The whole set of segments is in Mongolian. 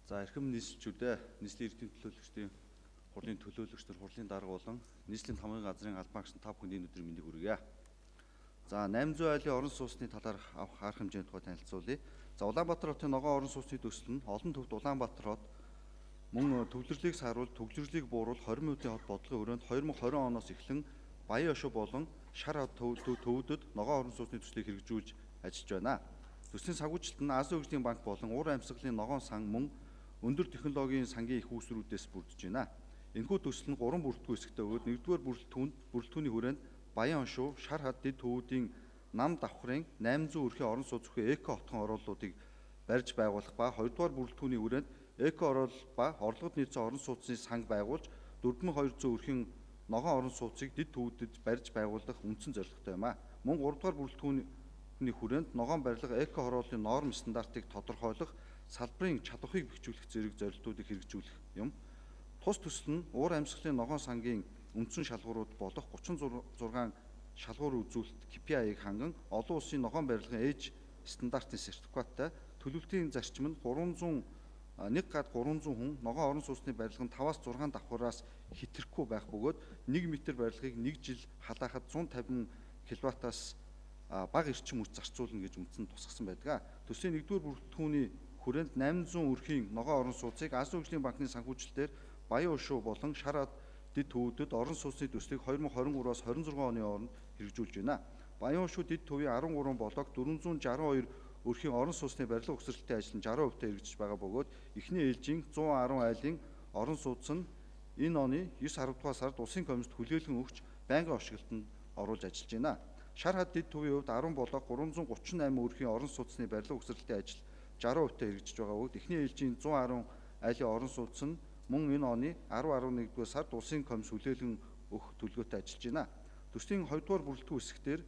За эрхэм нийслэлчүүдээ нийслэлийн эрдэнэ төлөөлөгчдийн хурлын төлөөлөгчдөр хурлын дарга болон нийслэлийн хамгийн газрын албаагч та бүхэнд энэ өдрийн мэндийг хүргье. За 800 айлын орон сууцны талаар авах арга хэмжээний тухай танилцуулъя. За Улаанбаатар хотын ногоон орон сууцны төсөл нь олон төвд Улаанбаатар хот мөн төвлөрлийг сааруул, төгжрлийг бууруул 20 минутын хот бодлогын өрөөнд 2020 оноос эхлэн Баян Ошуу болон Шар хот төвүүдэд ногоон орон сууцны төслийг хэрэгжүүлж ажиллаж байна. Төслийн санхүүжилт нь Азийн хөгжлийн банк болон ур амьсгалын ногоон сан мөн өндөр технологийн сангийн их үүсрүүдээс бүрдэж байна. Энэхүү төсөл нь 3 бүрэлдэхүүн хэсэгтэй өгөөд 1-р бүрэлдэхүүний хүрээнд Баян Ошуу, Шар хот дэд төвүүдийн нам давхрын 800 өрхийн орон сууц бүхий эко хотхон оролдлуудыг барьж байгуулах ба 2-р бүрэлдэхүүний хүрээнд эко орол ба орлогод нийцсэн орон сууцны санг байгуулж 4200 өрхийн ногоон орон сууцыг дэд төвүүдэд барьж байгуулах үндсэн зорилготой юм а. Мөн 3-р бүрэлдэхүүний хүрээнд ногоон барилга эко хорооллын норм стандартыг тодорхойлох салбарын чадварыг бэхжүүлэх зэрэг зорилтуудыг хэрэгжүүлэх юм. Тус төсөл нь уур амьсгалын ногоон сангийн үндсэн шалгуурууд болох 36 шалгуур үзүүлэлт KPI-г ханган олон улсын ногоон барилгын ээж стандартын сертификаттай төлөвлөлтийн зарчим нь 300 хүн ногоон орон сууцны барилгын 5-аас 6 давхраас хэтрэхгүй байх бөгөөд 1 м барилгыг 1 жил халаахад 150 кВт-аас бага эрчим хүч зарцуулна гэж үндсэн тусгасан байдаг. Төслийн 1-р бүрэлдэхүүний хүрээнд 800 өрхийн ногоон орон сууцыг Азийн хөгжлийн банкны санхүүжилтээр Баян Ошуу болон Шар хот дэд төвүүдэд орон сууцны төслийг 2023-аас 26 оны хооронд хэрэгжүүлж байна. Баян Ошуу дэд төвийн 13 блок 462 өрхийн орон сууцны барилга угсралтын ажил нь 60% хэрэгжиж байгаа бөгөөд эхний ээлжийн 110 айлын орон сууц нь энэ оны 9-10 дугаар сард улсын комиссд хүлээлгэн өгч байнгын ашиглалтанд оруулж ажиллаж байна. Шар хот дэд төвийн хувьд 10 блок 338 өрхийн орон сууцны барилга угсралтын ажил 60% хэрэгжиж байгаа бөгөөд эхний ээлжийн 110 айлын орон сууц нь мөн энэ оны 10-11 дугаар сард улсын комисс хүлээлгэн өгөх төлөвлөгөөтэй ажиллаж байна. Төслийн 2-р бүрэлдэхүүн хэсгээр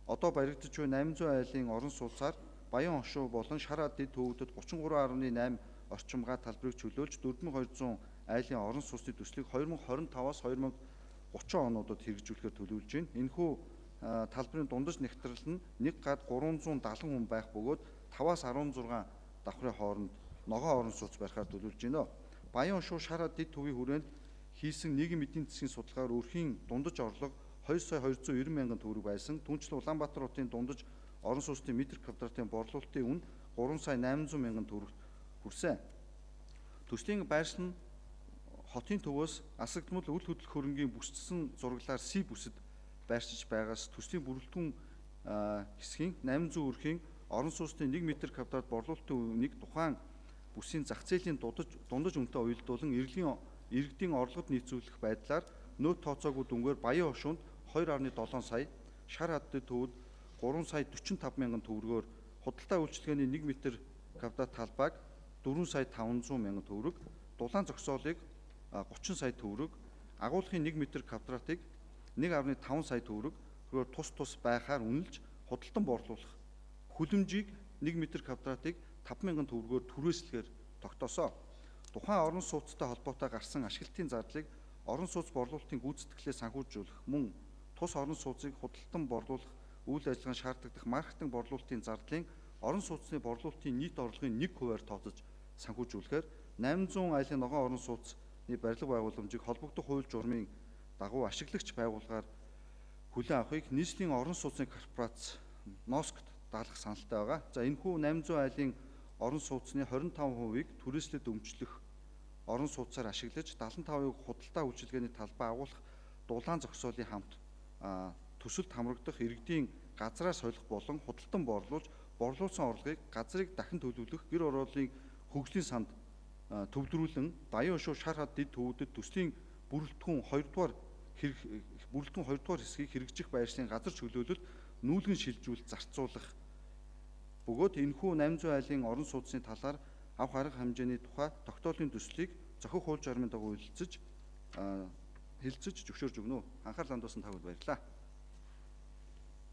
одоо баригдаж буй 800 айлын орон сууцаар Баян Ошуу болон Шар хот дэд төвүүдэд 33.8 орчим га талбарыг чөлөөлж 4200 айлын орон сууцны төслийг 2025-аас 2030 онуудад хэрэгжүүлэхээр төлөвлөж байна. Энэхүү талбарын дундаж нэгтрэл нь 1 гад 370 хүн байх бөгөөд 5-аас 16 давхрын хооронд ногоон орон сууц барихаар төлөвлөж байна. Баян Ошуу Шар хот дэд төвийн хүрээнд хийсэн нийгмийн эдийн засгийн судалгаар өрхийн дундаж орлого 2,290,000 төгрөг байсан. Түүнчлэн Улаанбаатар хотын дундаж орон сууцны метр квадратын борлуулалтын үн 3,800,000 төгрөгт хүрсэн. Төслийн байршил нь хотын төвөөс асагдмал үл хөдлөх хөрөнгийн бүсчсэн зураглаар C бүсэд байршиж байгаас төслийн бүрэлдэхүүн хэсгийн 800 өрхийн орон сууцны 1 м квадрат борлуулалтын үнийг тухайн бүсийн зах зээлийн дундаж үнэтэй уялдуулан иргэдийн орлогод нийцүүлэх байдлаар нөөц тооцоогүй дүнгээр Баян Ошуунд 2.7 сая, Шар хот дэд төвд 3,45,000 төгрөгөөр худалдаа үйлчилгээний 1 м квадрат талбайг 4,500,000 төгрөг, дулаан зогсоолыг 30 сая төгрөг, агуулгын 1 м квадратыг 1.5 сая төгрөгөөр тус байхаар үнэлж худалдан борлуулах хүлэмжийг 1 м квадратыг 5,000 төгрөгөөр түрээслэхээр тогтоосоо. Тухайн орон сууцтай холбоотой гарсан ашиглалтын зардлыг орон сууц борлуулалтын гүйцэтгэлээ санхүүжүүлэх мөн тус орон сууцыг худалдан борлуулах үйл ажиллагаанд шаардлагадах маркетинг борлуулалтын зардлын орон сууцны борлуулалтын нийт орлогын 1%-аар тооцож санхүүжүүлэхээр 800 айлын ногоон орон сууцны барилга байгууламжийг холбогдох хууль журмын дагуу ашиглагч байгууллагаар хүлээн авахыг нийслэлийн орон сууцны корпорац НОСК-т даалгах саналтай байгаа. За энэхүү 800 айлын орон сууцны 25%-ийг түрээслэд өмчлөх орон сууцаар ашиглаж 75%-ийг худалдаа үйлчилгээний талбай агуулах дулаан зогсоолын хамт төсөлд хамрагдах иргэдийн газраа солих болон худалдан борлуулж борлуулсан орлогыг газрыг дахин төлөвлөх гэр орооллын хөгжлийн санд төвлөрүүлэн Баян Ошуу Шар хот дэд төвүүдэд төслийн бүрэлдэхүүн 2-р хэсгийг хэрэгжих байршлын газар чөлөөлөлд нүүлгэн шилжүүлж зарцуулах бөгөөд энэхүү 800 айлын орон сууцны талаар авах арга хэмжээний тухай тогтоолын төслийг зохих хууль журмын дагуу хэлэлцэж зөвшөөрж өгнө. Анхаарал хандуулсан та бүхэнд баярлалаа.